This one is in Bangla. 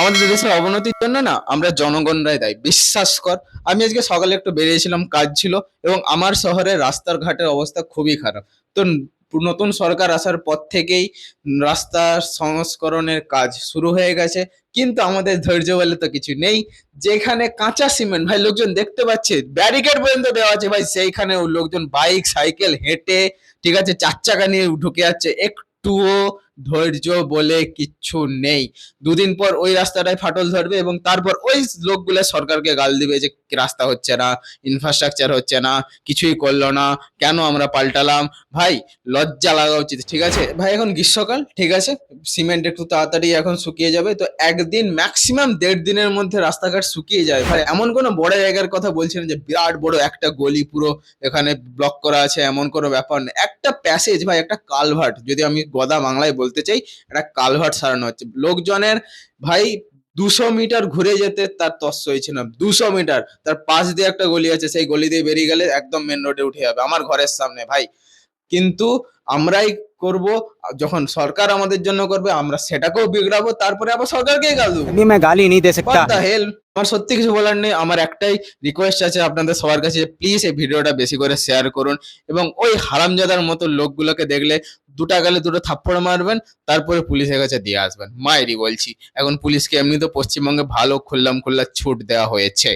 আমাদের দেশের অবনতির জন্য না আমরা জনগণরাই দায়ী, বিশ্বাস কর। আমি আজকে সকালে একটু বেরিয়েছিলাম, কাজ ছিল, এবং আমার শহরের রাস্তার ঘাটের অবস্থা খুবই খারাপ। তো নতুন সরকার আসার পর থেকেই রাস্তার সংস্করণের কাজ শুরু হয়ে গেছে, কিন্তু আমাদের ধৈর্য বলে তো কিছু নেই। যেখানে কাঁচা সিমেন্ট ভাই লোকজন দেখতে পাচ্ছে, ব্যারিকেড পর্যন্ত দেওয়া আছে ভাই, সেইখানে লোকজন বাইক সাইকেল হেঁটে, ঠিক আছে, চার চাকা নিয়ে ঢুকে যাচ্ছে। একটুও ধৈর্য বলে কিচ্ছু নেই। দুদিন পর ওই রাস্তাটায় ফাটল ধরবে এবং তারপর ওই লোকগুলো সরকারকে গাল দিবে যে রাস্তা হচ্ছে না, ইনফ্রাস্ট্রাকচার হচ্ছে না, কিছুই করলো না, কেন আমরা পাল্টালাম। ভাই লজ্জা লাগা উচিত, ঠিক আছে ভাই। এখন গ্রীষ্মকাল, ঠিক আছে, সিমেন্ট একটু তাড়াতাড়ি এখন শুকিয়ে যাবে, তো একদিন ম্যাক্সিমাম 1.5 দিনের মধ্যে রাস্তাঘাট শুকিয়ে যায় ভাই। এমন কোনো বড় জায়গার কথা বলছি না যে বিরাট বড় একটা গলি পুরো এখানে ব্লক করা আছে, এমন কোনো ব্যাপার না। একটা প্যাসেজ ভাই, একটা কালভার্ট, যদি আমি গদা বাংলায় বলতে চাই, একটা কালভার্ট সারানো হচ্ছে লোকজনের। ভাই 200 মিটার ঘুরে যেতে তার তস হয়েছে না, 200 মিটার, তার পাশ দিয়ে একটা গলি আছে, সেই গলি দিয়ে বেরিয়ে গেলে একদম মেন রোডে উঠে যাবে, আমার ঘরের সামনে ভাই। কিন্তু আমরাই করব, যখন সরকার আমাদের জন্য করবে আমরা সেটাকেও বিগড়াবো, তারপরে আবার সরকারকেই গাল দেবো। अभी मैं गाली नहीं दे হোয়াট सकता। The hell. আমার সত্যি কিছু বলার নেই। আমার একটাই রিকোয়েস্ট আছে আপনাদের সবার কাছে, প্লিজ এই ভিডিওটা বেশি করে শেয়ার করুন, এবং ওই হারামজাদার মতো লোকগুলোকে দেখলে দুটা গালে দুটো থাপ্পড় মারবেন, তারপরে পুলিশের কাছে দিয়ে আসবেন। মায়েরই বলছি, এখন পুলিশকে এমনি তো পশ্চিমবঙ্গে ভালো খুল্লাম খুল্লা ছুট দেওয়া হয়েছে।